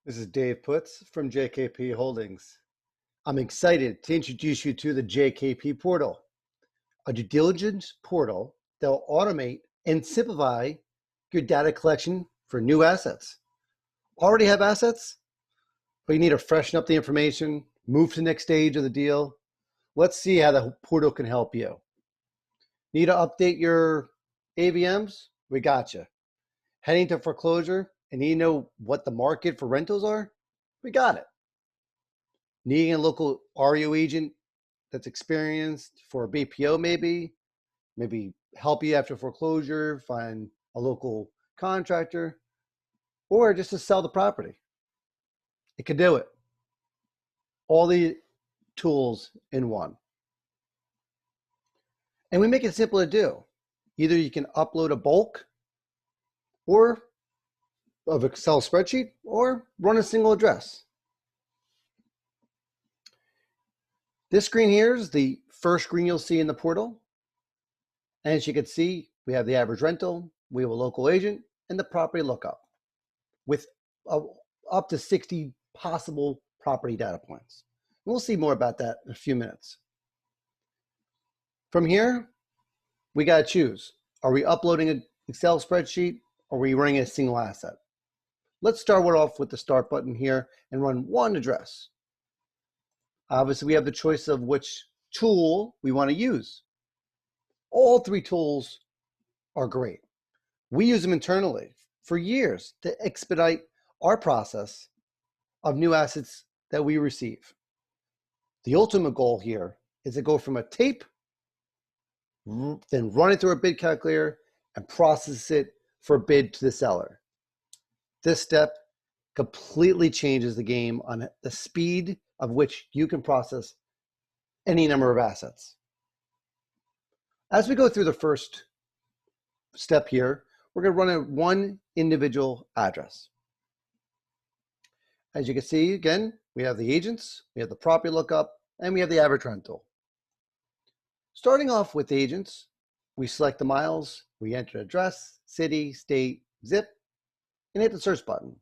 This is Dave Putz from JKP Holdings. I'm excited to introduce you to the JKP Portal, a due diligence portal that will automate and simplify your data collection for new assets. Already have assets, but you need to freshen up the information, move to the next stage of the deal. Let's see how the portal can help you. Need to update your AVMs? We got you. Heading to foreclosure and need to know what the market for rentals are? We got it. Needing a local REO agent that's experienced for a BPO maybe help you after foreclosure, find a local contractor, or just to sell the property. It could do it. All the tools in one. And we make it simple to do. Either you can upload a bulk or of Excel spreadsheet or run a single address. This screen here is the first screen you'll see in the portal. And as you can see, we have the average rental, we have a local agent, and the property lookup with up to 60 possible property data points. We'll see more about that in a few minutes. From here, we got to choose. Are we uploading an Excel spreadsheet or are we running a single asset? Let's start off with the start button here and run one address. Obviously, we have the choice of which tool we want to use. All three tools are great. We use them internally for years to expedite our process of new assets that we receive. The ultimate goal here is to go from a tape, then run it through a bid calculator and process it for bid to the seller. This step completely changes the game on the speed of which you can process any number of assets. As we go through the first step here, we're going to run one individual address. As you can see, again, we have the agents, we have the property lookup, and we have the average rental. Starting off with agents, we select the miles, we enter address, city, state, zip, and hit the search button.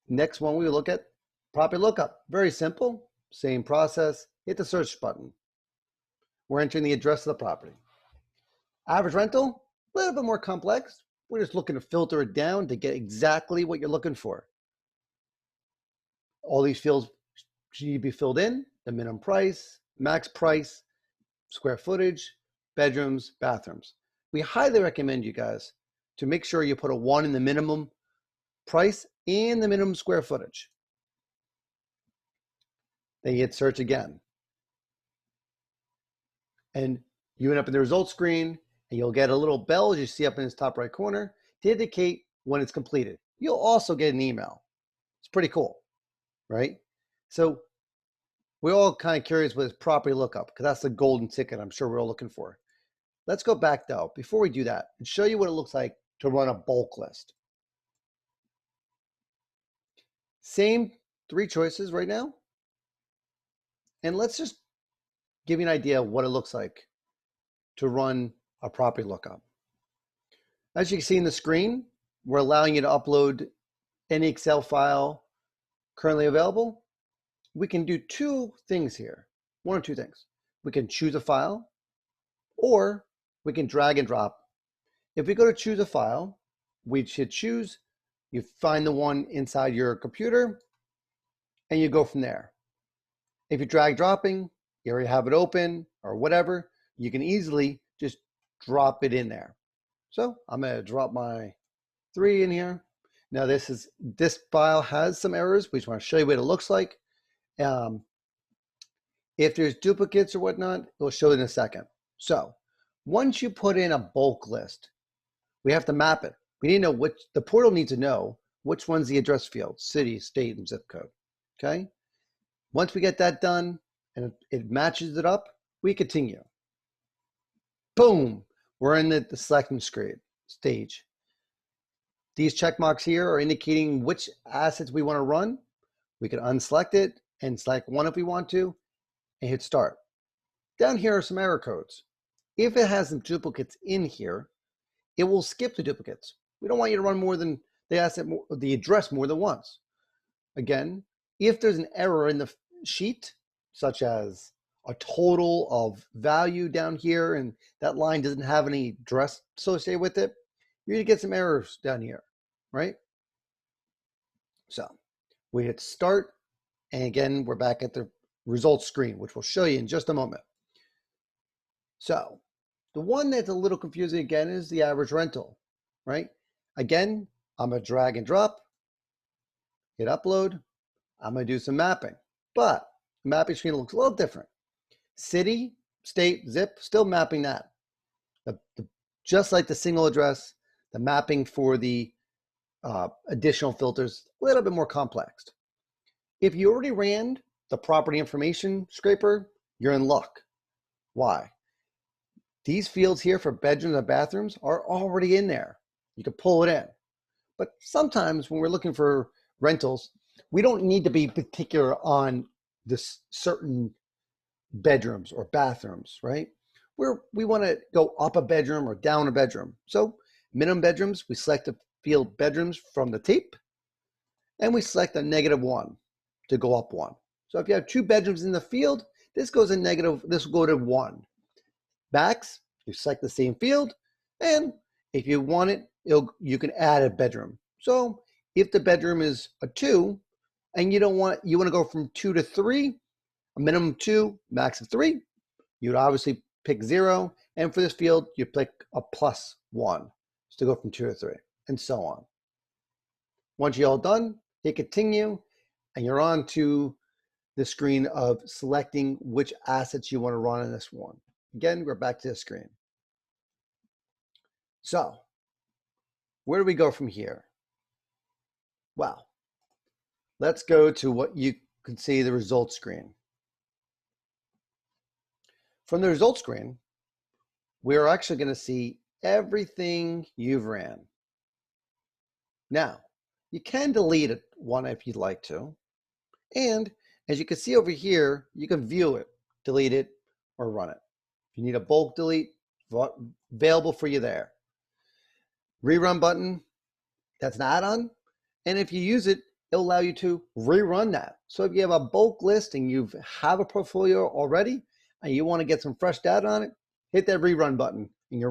Next one, we look at property lookup. Very simple, same process, hit the search button. We're entering the address of the property. Average rental, a little bit more complex. We're just looking to filter it down to get exactly what you're looking for. All these fields need to be filled in: the minimum price, max price, square footage, bedrooms, bathrooms. We highly recommend you guys to make sure you put a 1 in the minimum price and the minimum square footage. Then you hit search again. And you end up in the results screen, and you'll get a little bell, as you see up in this top right corner, to indicate when it's completed. You'll also get an email. It's pretty cool, right? So we're all kind of curious with property lookup, because that's the golden ticket I'm sure we're all looking for. Let's go back though, before we do that, and show you what it looks like to run a bulk list. Same three choices right now. And let's just give you an idea of what it looks like to run a property lookup. As you can see in the screen, we're allowing you to upload any Excel file currently available. We can do two things here, one or two things. We can choose a file, or we can drag and drop. If we go to choose a file, we should choose, you find the one inside your computer, and you go from there. If you're drag dropping, you already have it open or whatever, you can easily just drop it in there. So I'm going to drop my 3 in here. Now this file has some errors. We just want to show you what it looks like. If there's duplicates or whatnot, we'll show it in a second. So once you put in a bulk list, we have to map it. We need to know the portal needs to know which one's the address field: city, state, and zip code. Okay. Once we get that done and it matches it up, we continue. Boom, we're in the selecting stage. These check marks here are indicating which assets we want to run. We can unselect it and select one if we want to, and hit start. Down here are some error codes. If it has some duplicates in here, it will skip the duplicates. We don't want you to run more than they ask the address more than once. Again, if there's an error in the sheet, such as a total of value down here and that line doesn't have any address associated with it, you're going to get some errors down here, right? So we hit start, and again, we're back at the results screen, which we'll show you in just a moment. So the one that's a little confusing again is the average rental, right? Again, I'm going to drag and drop, hit upload. I'm going to do some mapping, but the mapping screen looks a little different. City, state, zip, still mapping that. Just like the single address, the mapping for the additional filters, a little bit more complex. If you already ran the property information scraper, you're in luck. Why? These fields here for bedrooms and bathrooms are already in there. You can pull it in. But sometimes when we're looking for rentals, we don't need to be particular on this certain bedrooms or bathrooms, right? We want to go up a bedroom or down a bedroom. So minimum bedrooms, we select the field bedrooms from the tape, and we select a -1 to go up 1. So if you have 2 bedrooms in the field, this goes in negative, this will go to 1. Backs, you select the same field, and if you want it, you can add a bedroom. So if the bedroom is a 2, and you want to go from 2 to 3, a minimum 2, max of 3, you'd obviously pick 0, and for this field, you pick a +1 to go from 2 to 3, and so on. Once you're all done, hit continue, and you're on to the screen of selecting which assets you want to run in this one. Again, we're back to the screen. So where do we go from here? Well, let's go to what you can see, the results screen. From the results screen, we're actually going to see everything you've ran. Now, you can delete one if you'd like to. And as you can see over here, you can view it, delete it, or run it. If you need a bulk delete, available for you there. Rerun button, that's an add-on. And if you use it, it'll allow you to rerun that. So if you have a bulk list and you have a portfolio already and you want to get some fresh data on it, hit that rerun button and you're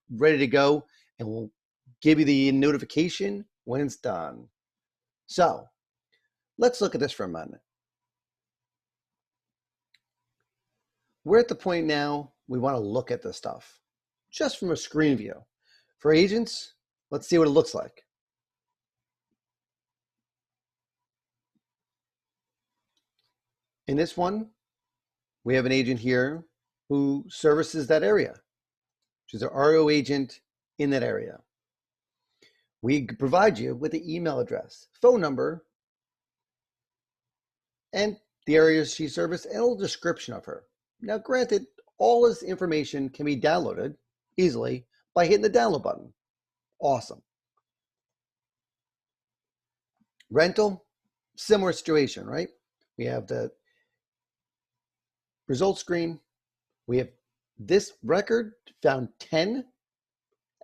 ready to go, and we'll give you the notification when it's done. So let's look at this for a minute. We're at the point now we want to look at this stuff just from a screen view. For agents, let's see what it looks like. In this one, we have an agent here who services that area. She's an RO agent in that area. We provide you with the email address, phone number, and the areas she services, and a little description of her. Now, granted, all this information can be downloaded easily by hitting the download button. Awesome. Rental, similar situation, right? We have the results screen. We have this record found 10,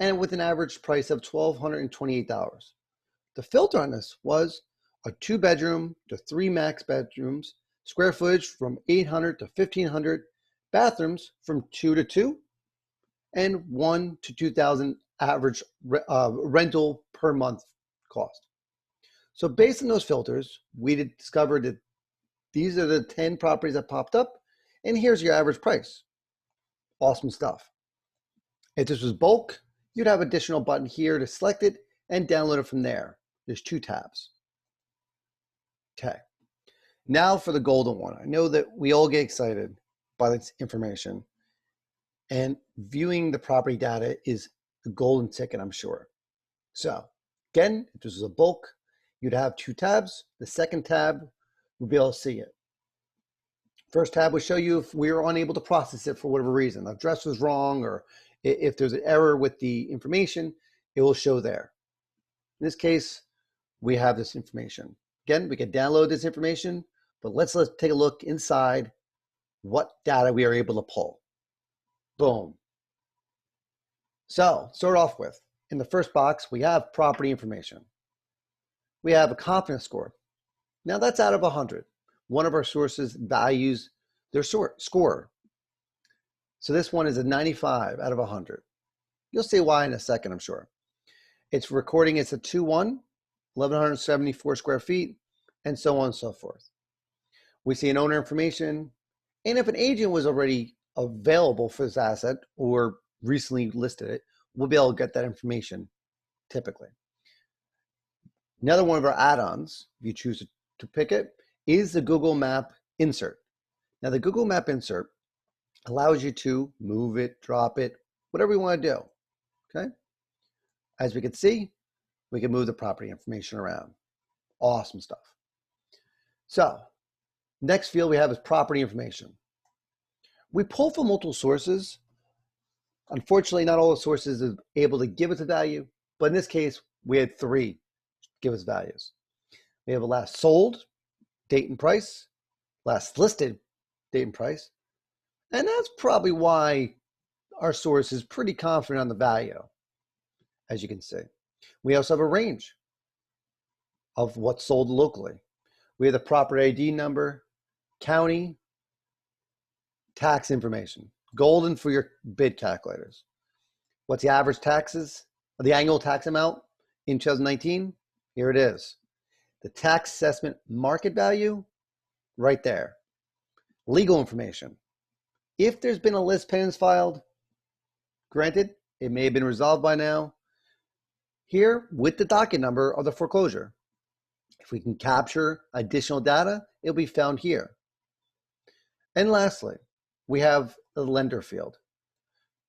and with an average price of $1,228. The filter on this was a 2-bedroom to 3 max bedrooms, square footage from 800 to 1,500, bathrooms from 2 to 2, and 1 to 2,000 average rental per month cost. So based on those filters, we discovered that these are the 10 properties that popped up, and here's your average price. Awesome stuff. If this was bulk, you'd have additional button here to select it and download it from there. There's 2 tabs. Okay. Now for the golden one. I know that we all get excited by this information, and viewing the property data is the golden ticket, I'm sure. So again, if this was a bulk, you'd have 2 tabs. The second tab would be able to see it. First tab will show you if we were unable to process it for whatever reason. The address was wrong, or if there's an error with the information, it will show there. In this case, we have this information. Again, we can download this information, but let's take a look inside what data we are able to pull. Boom. So start off with, in the first box, we have property information. we have a confidence score. Now that's out of 100. One of our sources values their score. So this one is a 95 out of 100. You'll see why in a second, I'm sure. It's recording, it's a 2-1, 1,174 square feet, and so on and so forth. We see an owner information, and if an agent was already available for this asset or recently listed it, we'll be able to get that information typically. Another one of our add-ons, if you choose to pick it, is the Google Map insert. Now the Google Map insert allows you to move it, drop it, whatever you want to do, okay? As we can see, we can move the property information around. Awesome stuff. So, next field we have is property information. We pull from multiple sources. Unfortunately, not all the sources are able to give us a value, but in this case, we had 3 give us values. We have a last sold, date and price, last listed, date and price, and that's probably why our source is pretty confident on the value, as you can see. We also have a range of what's sold locally. We have the property ID number, county, tax information, golden for your bid calculators. What's the average taxes, the annual tax amount in 2019? Here it is. The tax assessment market value, right there. Legal information. If there's been a list pendants filed, granted, it may have been resolved by now. Here, with the docket number of the foreclosure. If we can capture additional data, it'll be found here. And lastly, we have the lender field.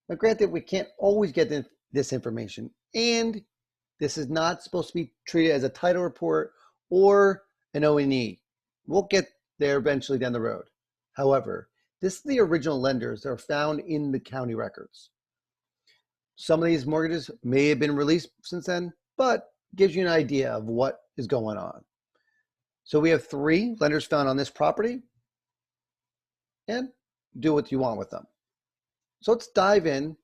Now, granted, we can't always get this information, and this is not supposed to be treated as a title report or an O&E. We'll get there eventually down the road. However, this is the original lenders that are found in the county records. Some of these mortgages may have been released since then, but gives you an idea of what is going on. So we have 3 lenders found on this property, and do what you want with them. So let's dive in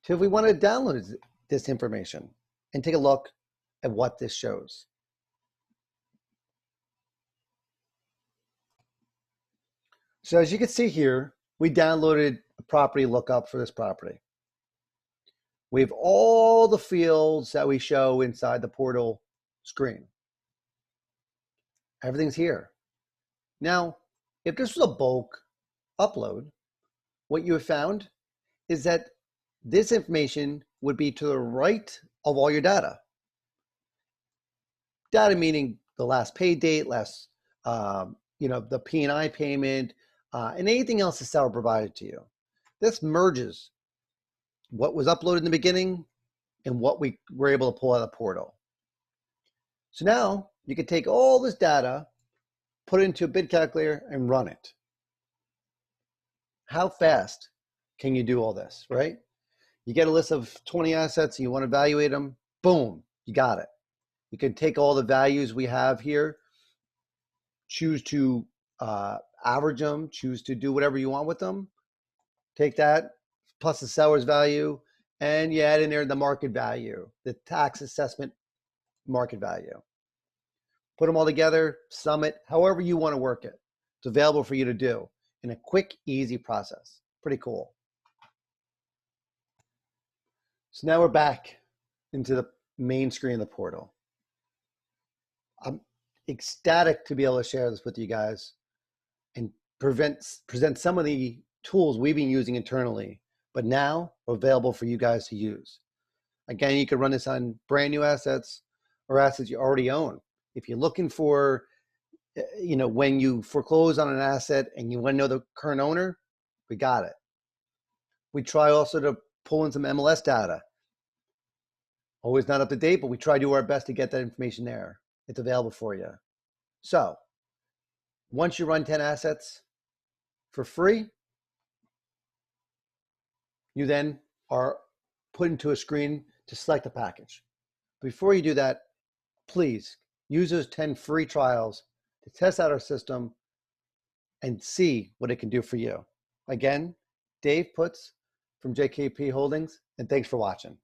to if we want to download this information and take a look at what this shows. So as you can see here, we downloaded a property lookup for this property. We have all the fields that we show inside the portal screen. Everything's here. Now, if this was a bulk upload, what you have found is that this information would be to the right of all your data. Data meaning the last pay date, the P&I payment, and anything else the seller provided to you. This merges what was uploaded in the beginning and what we were able to pull out of the portal. So now you can take all this data, put it into a bid calculator, and run it. How fast can you do all this, right? You get a list of 20 assets and you want to evaluate them, boom, you got it. You can take all the values we have here, choose to average them, choose to do whatever you want with them. Take that plus the seller's value, and you add in there the market value, the tax assessment market value. Put them all together, sum it, however you want to work it. It's available for you to do in a quick, easy process. Pretty cool. So now we're back into the main screen of the portal. I'm ecstatic to be able to share this with you guys and present some of the tools we've been using internally, but now available for you guys to use. Again, you can run this on brand new assets or assets you already own. If you're looking for, when you foreclose on an asset and you want to know the current owner, we got it. We try also to pull in some MLS data. Always not up to date, but we try to do our best to get that information there. It's available for you. So once you run 10 assets for free, you then are put into a screen to select a package. Before you do that, please use those 10 free trials to test out our system and see what it can do for you. Again, Dave Putz from JKP Holdings, and thanks for watching.